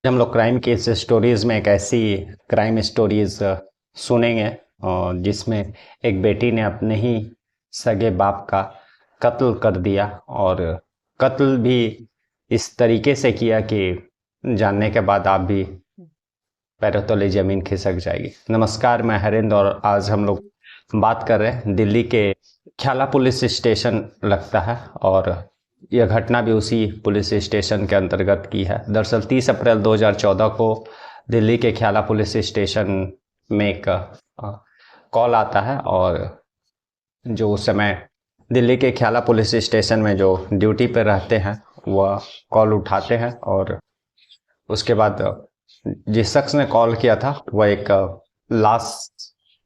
हम लोग crime case stories में एक ऐसी क्राइम स्टोरीज सुनेंगे जिसमें एक बेटी ने अपने ही सगे बाप का कत्ल कर दिया और कत्ल भी इस तरीके से किया कि जानने के बाद आप भी पैरों तले जमीन खिसक जाएगी। नमस्कार, मैं हरिंद और आज हम लोग बात कर रहे हैं दिल्ली के ख्याला पुलिस स्टेशन लगता है और यह घटना भी उसी पुलिस स्टेशन के अंतर्गत की है। दरअसल 30 अप्रैल 2014 को दिल्ली के ख्याला पुलिस स्टेशन में एक कॉल आता है और जो उस समय दिल्ली के ख्याला पुलिस स्टेशन में जो ड्यूटी पर रहते हैं वह कॉल उठाते हैं और उसके बाद जिस शख्स ने कॉल किया था वह एक लाश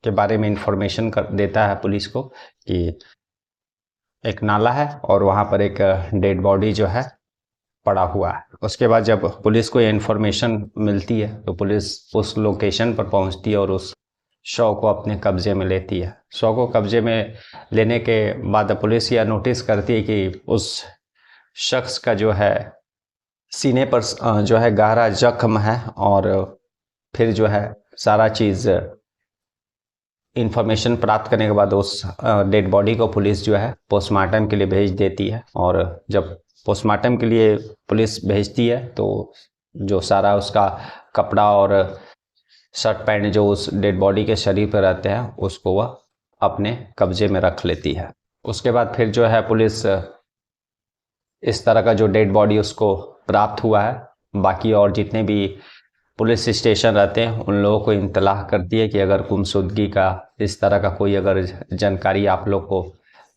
के बारे में इंफॉर्मेशन देता है पुलिस को कि एक नाला है और वहाँ पर एक डेड बॉडी जो है पड़ा हुआ है। उसके बाद जब पुलिस को ये इन्फॉर्मेशन मिलती है तो पुलिस उस लोकेशन पर पहुँचती है और उस शव को अपने कब्जे में लेती है। शव को कब्जे में लेने के बाद पुलिस यह नोटिस करती है कि उस शख्स का जो है सीने पर जो है गहरा जख्म है और फिर जो है सारा चीज़ इंफॉर्मेशन प्राप्त करने के बाद उस डेड बॉडी को पुलिस जो है पोस्टमार्टम के लिए भेज देती है। और जब पोस्टमार्टम के लिए पुलिस भेजती है तो जो सारा उसका कपड़ा और शर्ट पैंट जो उस डेड बॉडी के शरीर पर रहते हैं उसको वह अपने कब्जे में रख लेती है। उसके बाद फिर जो है पुलिस इस तरह का जो डेड बॉडी उसको प्राप्त हुआ है, बाकी और जितने भी पुलिस स्टेशन रहते हैं उन लोगों को इत्तला करती है कि अगर गुमशुदगी का इस तरह का कोई अगर जानकारी आप लोग को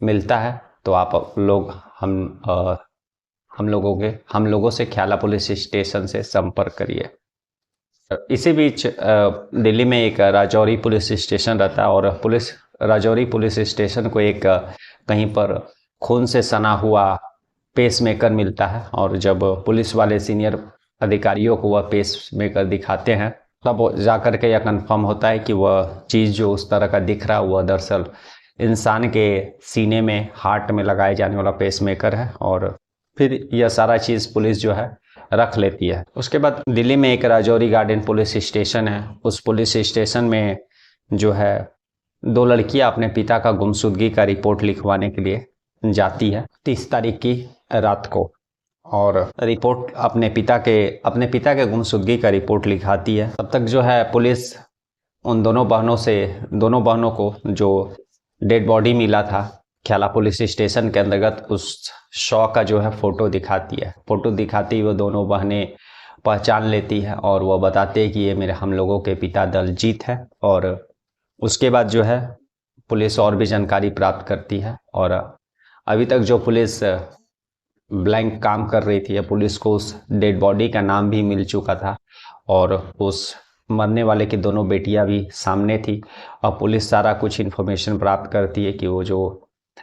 मिलता है तो आप लोग हम लोगों से ख्याला पुलिस स्टेशन से संपर्क करिए। इसी बीच दिल्ली में एक राजौरी पुलिस स्टेशन रहता है और राजौरी पुलिस स्टेशन को एक कहीं पर खून से सना हुआ पेसमेकर मिलता है और जब पुलिस वाले सीनियर अधिकारियों को वह पेसमेकर दिखाते हैं तब जाकर के यह कंफर्म होता है कि वह चीज़ जो उस तरह का दिख रहा वह दरअसल इंसान के सीने में हार्ट में लगाए जाने वाला पेसमेकर है। और फिर यह सारा चीज़ पुलिस जो है रख लेती है। उसके बाद दिल्ली में एक राजौरी गार्डन पुलिस स्टेशन है। उस पुलिस स्टेशन में जो है दो लड़कियां अपने पिता का गुमशुदगी का रिपोर्ट लिखवाने के लिए जाती है 30 तारीख की रात को और रिपोर्ट अपने पिता के गुमशुदगी का रिपोर्ट लिखाती है। तब तक जो है पुलिस उन दोनों बहनों को जो डेड बॉडी मिला था ख्याला पुलिस स्टेशन के अंतर्गत उस शव का जो है फोटो दिखाती है। फोटो दिखाती वो दोनों बहनें पहचान लेती है और वह बताते हैं कि ये मेरे हम लोगों के पिता दलजीत है। और उसके बाद जो है पुलिस और भी जानकारी प्राप्त करती है और अभी तक जो पुलिस ब्लैंक काम कर रही थी, पुलिस को उस डेड बॉडी का नाम भी मिल चुका था और उस मरने वाले की दोनों बेटियां भी सामने थी। और पुलिस सारा कुछ इन्फॉर्मेशन प्राप्त करती है कि वो जो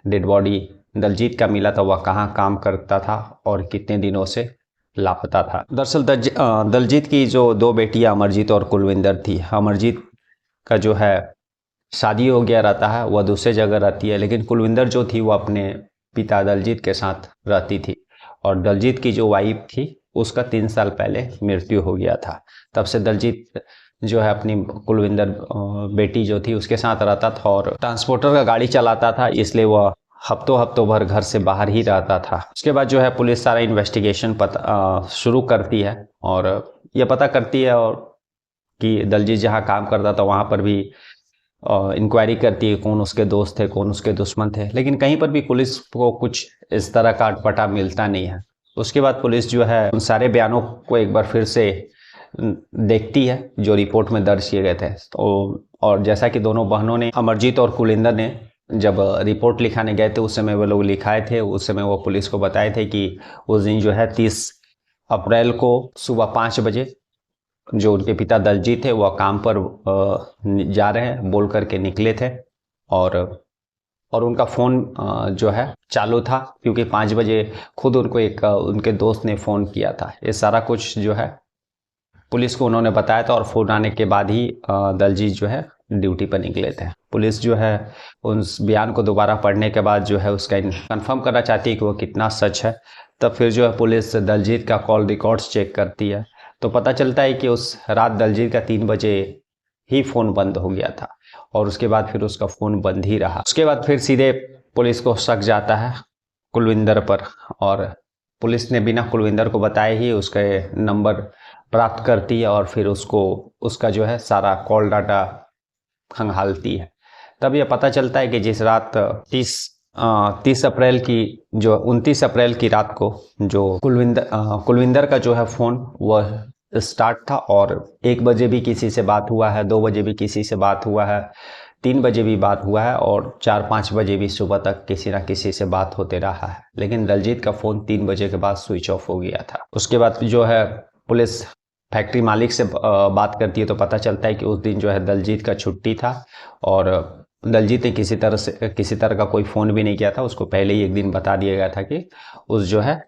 डेड बॉडी दलजीत का मिला था वह कहाँ काम करता था और कितने दिनों से लापता था। दरअसल दलजीत की जो दो बेटियां अमरजीत और कुलविंदर थी। अमरजीत का जो है शादी हो गया रहता है, वह दूसरे जगह रहती है, लेकिन कुलविंदर जो थी वो अपने पिता दलजीत के साथ रहती थी और दलजीत की जो वाइफ थी उसका 3 साल पहले मृत्यु हो गया था। तब से दलजीत जो है अपनी कुलविंदर बेटी जो थी उसके साथ रहता था और ट्रांसपोर्टर का गाड़ी चलाता था, इसलिए वह हफ्तों भर घर से बाहर ही रहता था। उसके बाद जो है पुलिस सारा इन्वेस्टिगेशन शुरू करती है और यह पता करती है और कि दलजीत जहाँ काम करता था वहाँ पर भी इंक्वायरी करती है कौन उसके दोस्त थे कौन उसके दुश्मन थे, लेकिन कहीं पर भी पुलिस को कुछ इस तरह का अटपटा मिलता नहीं है। उसके बाद पुलिस जो है उन सारे बयानों को एक बार फिर से देखती है जो रिपोर्ट में दर्ज किए गए थे। तो और जैसा कि दोनों बहनों ने, अमरजीत और कुलिंदर ने जब रिपोर्ट लिखाने गए थे उस समय वो लोग लिखाए थे, उस समय वो पुलिस को बताए थे कि उस दिन जो है 30 अप्रैल को सुबह 5 बजे जो उनके पिता दलजीत थे वह काम पर जा रहे हैं बोल करके निकले थे और उनका फ़ोन जो है चालू था क्योंकि 5 बजे खुद उनको एक उनके दोस्त ने फ़ोन किया था। ये सारा कुछ जो है पुलिस को उन्होंने बताया था और फ़ोन आने के बाद ही दलजीत जो है ड्यूटी पर निकले थे। पुलिस जो है उस बयान को दोबारा पढ़ने के बाद जो है उसका कंफर्म करना चाहती है कि वो कितना सच है। तब फिर जो है पुलिस दलजीत का कॉल रिकॉर्ड्स चेक करती है तो पता चलता है कि उस रात दलजीत का 3 बजे ही फ़ोन बंद हो गया था और उसके बाद फिर उसका फ़ोन बंद ही रहा। उसके बाद फिर सीधे पुलिस को शक जाता है कुलविंदर पर और पुलिस ने बिना कुलविंदर को बताए ही उसके नंबर प्राप्त करती है और फिर उसको उसका जो है सारा कॉल डाटा खंगालती है। तब यह पता चलता है कि जिस रात 30 अप्रैल की जो 29 अप्रैल की रात को जो कुलविंदर का जो है फ़ोन वह स्टार्ट था और 1 बजे भी किसी से बात हुआ है, 2 बजे भी किसी से बात हुआ है, 3 बजे भी बात हुआ है और 4-5 बजे भी सुबह तक किसी ना किसी से बात होते रहा है। लेकिन दलजीत का फ़ोन 3 बजे के बाद स्विच ऑफ हो गया था। उसके बाद जो है पुलिस फैक्ट्री मालिक से बात करती है तो पता चलता है कि उस दिन जो है दलजीत का छुट्टी था और दलजीत ने किसी तरह का कोई फ़ोन भी नहीं किया था। उसको पहले ही एक दिन बता दिया गया था कि उस जो है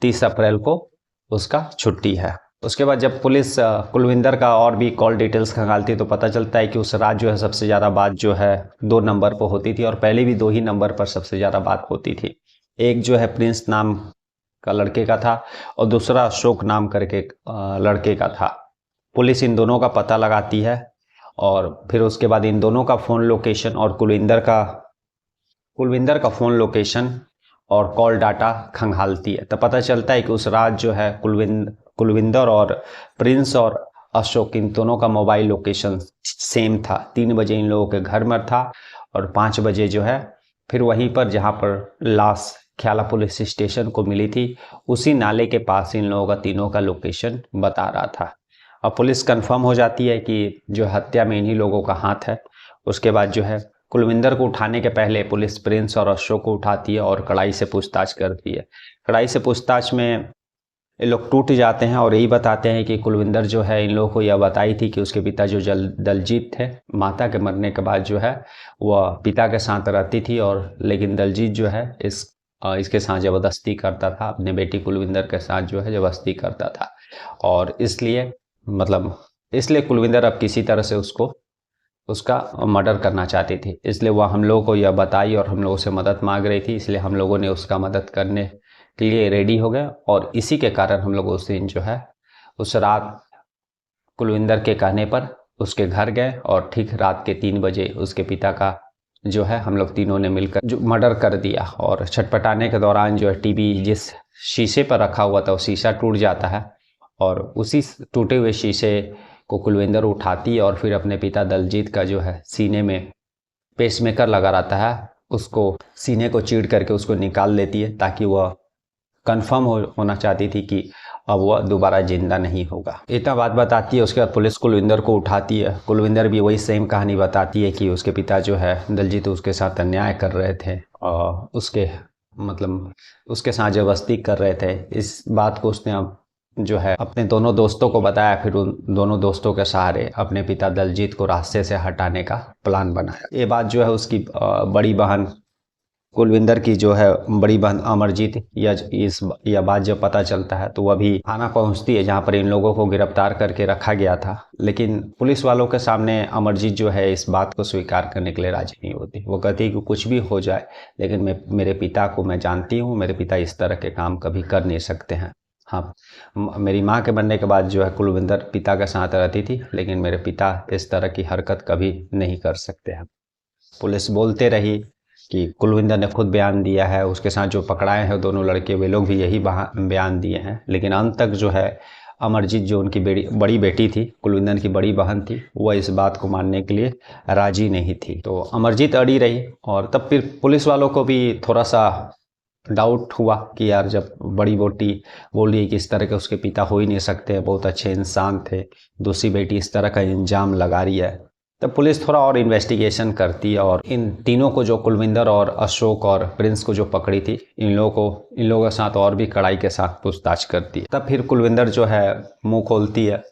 30 अप्रैल को उसका छुट्टी है। उसके बाद जब पुलिस कुलविंदर का और भी कॉल डिटेल्स खंगालती है तो पता चलता है कि उस रात जो है सबसे ज़्यादा बात जो है 2 नंबर पर होती थी और पहले भी 2 ही नंबर पर सबसे ज़्यादा बात होती थी। एक जो है प्रिंस नाम का लड़के का था और दूसरा अशोक नाम करके लड़के का था। पुलिस इन दोनों का पता लगाती है और फिर उसके बाद इन दोनों का फ़ोन लोकेशन और कुलविंदर का फ़ोन लोकेशन और कॉल डाटा खंगालती है। तो पता चलता है कि उस रात जो है कुलविंदर और प्रिंस और अशोक इन दोनों का मोबाइल लोकेशन सेम था। 3 बजे इन लोगों के घर में था और 5 बजे जो है फिर वहीं पर जहाँ पर लाश ख्याला पुलिस स्टेशन को मिली थी उसी नाले के पास इन लोगों का तीनों का लोकेशन बता रहा था। अब पुलिस कंफर्म हो जाती है कि जो हत्या में इन्हीं लोगों का हाथ है। उसके बाद जो है कुलविंदर को उठाने के पहले पुलिस प्रिंस और अशोक को उठाती है और कड़ाई से पूछताछ करती है। कड़ाई से पूछताछ में ये लोग टूट जाते हैं और यही बताते हैं कि कुलविंदर जो है इन लोगों को यह बताई थी कि उसके पिता जो दलजीत थे माता के मरने के बाद जो है वह पिता के साथ रहती थी और लेकिन दलजीत जो है इसके साथ ज़बरदस्ती करता था, अपने बेटी कुलविंदर के साथ जो है ज़बरदस्ती करता था और इसलिए कुलविंदर अब किसी तरह से उसका मर्डर करना चाहती थी। इसलिए वह हम लोगों को यह बताई और हम लोगों से मदद मांग रही थी। इसलिए हम लोगों ने उसका मदद करने के लिए रेडी हो गए और इसी के कारण हम लोग उस दिन जो है उस रात कुलविंदर के कहने पर उसके घर गए और ठीक रात के 3 बजे उसके पिता का जो है हम लोग तीनों ने मिलकर जो मर्डर कर दिया। और छटपटाने के दौरान जो है टीवी जिस शीशे पर रखा हुआ था वो शीशा टूट जाता है और उसी टूटे हुए शीशे को कुलविंदर उठाती है और फिर अपने पिता दलजीत का जो है सीने में पेसमेकर लगा रहता है उसको सीने को चीड़ करके उसको निकाल लेती है ताकि वह कंफर्म होना चाहती थी कि अब वह दोबारा जिंदा नहीं होगा। इतना बात बताती है। उसके बाद पुलिस कुलविंदर को उठाती है। कुलविंदर भी वही सेम कहानी बताती है कि उसके पिता जो है दलजीत उसके साथ अन्याय कर रहे थे और उसके साथ जबरदस्ती कर रहे थे। इस बात को उसने जो है अपने दोनों दोस्तों को बताया। फिर उन दोनों दोस्तों के सहारे अपने पिता दलजीत को रास्ते से हटाने का प्लान बनाया। ये बात जो है उसकी बड़ी बहन कुलविंदर की जो है बड़ी बहन अमरजीत यह बात जब पता चलता है तो वह भी थाना पहुंचती है जहां पर इन लोगों को गिरफ्तार करके रखा गया था। लेकिन पुलिस वालों के सामने अमरजीत जो है इस बात को स्वीकार करने के लिए राजी नहीं होती। वो कहती है कि कुछ भी हो जाए लेकिन मेरे पिता को मैं जानती हूँ, मेरे पिता इस तरह के काम कभी कर नहीं सकते हैं। हाँ, मेरी माँ के मरने के बाद जो है कुलविंदर पिता के साथ रहती थी लेकिन मेरे पिता इस तरह की हरकत कभी नहीं कर सकते हैं। पुलिस बोलते रही कि कुलविंदर ने खुद बयान दिया है, उसके साथ जो पकड़ाए हैं दोनों लड़के वे लोग भी यही बयान दिए हैं। लेकिन अंत तक जो है अमरजीत जो उनकी बड़ी बेटी थी, कुलविंदर की बड़ी बहन थी, वह इस बात को मानने के लिए राजी नहीं थी। तो अमरजीत अड़ी रही और तब फिर पुलिस वालों को भी थोड़ा सा डाउट हुआ कि यार जब बड़ी बेटी बोल रही कि इस तरह के उसके पिता हो ही नहीं सकते, बहुत अच्छे इंसान थे, दूसरी बेटी इस तरह का इल्जाम लगा रही है, तब पुलिस थोड़ा और इन्वेस्टिगेशन करती है और इन तीनों को जो कुलविंदर और अशोक और प्रिंस को जो पकड़ी थी इन लोगों के साथ और भी कड़ाई के साथ पूछताछ करती है। तब फिर कुलविंदर जो है मुंह खोलती है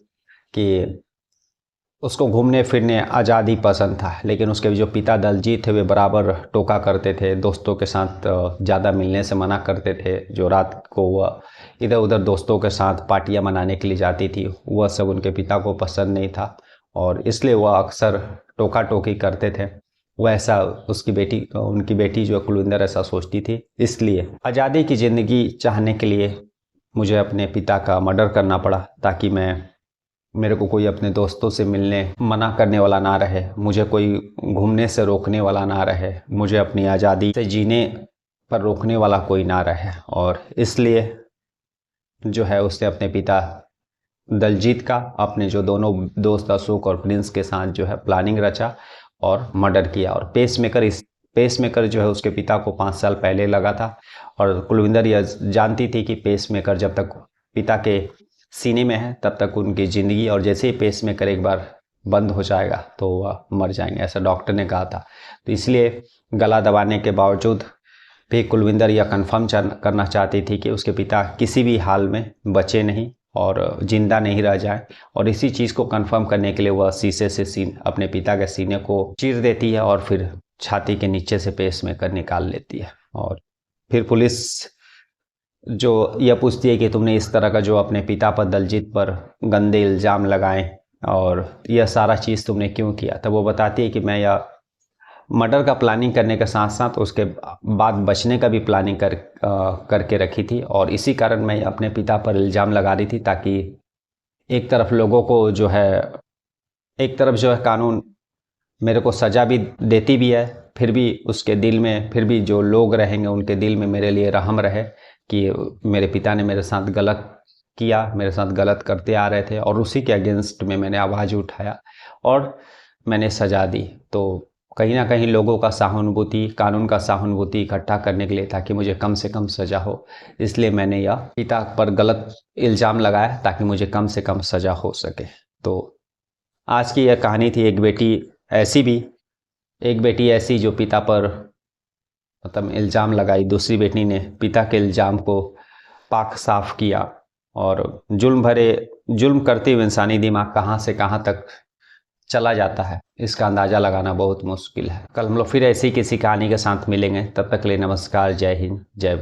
कि उसको घूमने फिरने आज़ादी पसंद था लेकिन उसके जो पिता दलजीत थे वे बराबर टोका करते थे, दोस्तों के साथ ज़्यादा मिलने से मना करते थे। जो रात को वह इधर उधर दोस्तों के साथ पार्टियां मनाने के लिए जाती थी वह सब उनके पिता को पसंद नहीं था और इसलिए वह अक्सर टोका टोकी करते थे। वैसा उनकी बेटी जो कुलविंदर ऐसा सोचती थी। इसलिए आज़ादी की ज़िंदगी चाहने के लिए मुझे अपने पिता का मर्डर करना पड़ा ताकि मेरे को कोई अपने दोस्तों से मिलने मना करने वाला ना रहे, मुझे कोई घूमने से रोकने वाला ना रहे, मुझे अपनी आज़ादी से जीने पर रोकने वाला कोई ना रहे। और इसलिए जो है उसने अपने पिता दलजीत का अपने जो दोनों दोस्त अशोक और प्रिंस के साथ जो है प्लानिंग रचा और मर्डर किया। और पेसमेकर जो है उसके पिता को 5 साल पहले लगा था और कुलविंदर यह जानती थी कि पेसमेकर जब तक पिता के सीने में है तब तक उनकी ज़िंदगी, और जैसे ही पेसमेकर एक बार बंद हो जाएगा तो वह मर जाएंगे, ऐसा डॉक्टर ने कहा था। तो इसलिए गला दबाने के बावजूद भी कुलविंदर यह कन्फर्म करना चाहती थी कि उसके पिता किसी भी हाल में बचे नहीं और ज़िंदा नहीं रह जाए। और इसी चीज़ को कंफर्म करने के लिए वह शीशे से अपने पिता के सीने को चीर देती है और फिर छाती के नीचे से पेसमेकर निकाल लेती है। और फिर पुलिस जो यह पूछती है कि तुमने इस तरह का जो अपने पिता पर, दलजीत पर गंदे इल्ज़ाम लगाए और यह सारा चीज़ तुमने क्यों किया, तब वो बताती है कि मैं यह मर्डर का प्लानिंग करने के साथ साथ उसके बाद बचने का भी प्लानिंग करके रखी थी। और इसी कारण मैं अपने पिता पर इल्ज़ाम लगा रही थी ताकि एक तरफ लोगों को जो है, एक तरफ जो है कानून मेरे को सज़ा भी देती भी है, फिर भी उसके दिल में, फिर भी जो लोग रहेंगे उनके दिल में मेरे लिए रहम रहे कि मेरे पिता ने मेरे साथ गलत किया, मेरे साथ गलत करते आ रहे थे और उसी के अगेंस्ट में मैंने आवाज़ उठाया और मैंने सज़ा दी। तो कहीं ना कहीं लोगों का सहानुभूति, कानून का सहानुभूति इकट्ठा करने के लिए ताकि मुझे कम से कम सज़ा हो, इसलिए मैंने यह पिता पर गलत इल्ज़ाम लगाया ताकि मुझे कम से कम सज़ा हो सके। तो आज की यह कहानी थी एक बेटी ऐसी जो पिता पर मतलब इल्ज़ाम लगाई, दूसरी बेटी ने पिता के इल्ज़ाम को पाक साफ किया और जुल्म करते हुए इंसानी दिमाग कहाँ से कहाँ तक चला जाता है इसका अंदाज़ा लगाना बहुत मुश्किल है। कल हम लोग फिर ऐसी किसी कहानी के साथ मिलेंगे, तब तक के लिए नमस्कार, जय हिंद, जय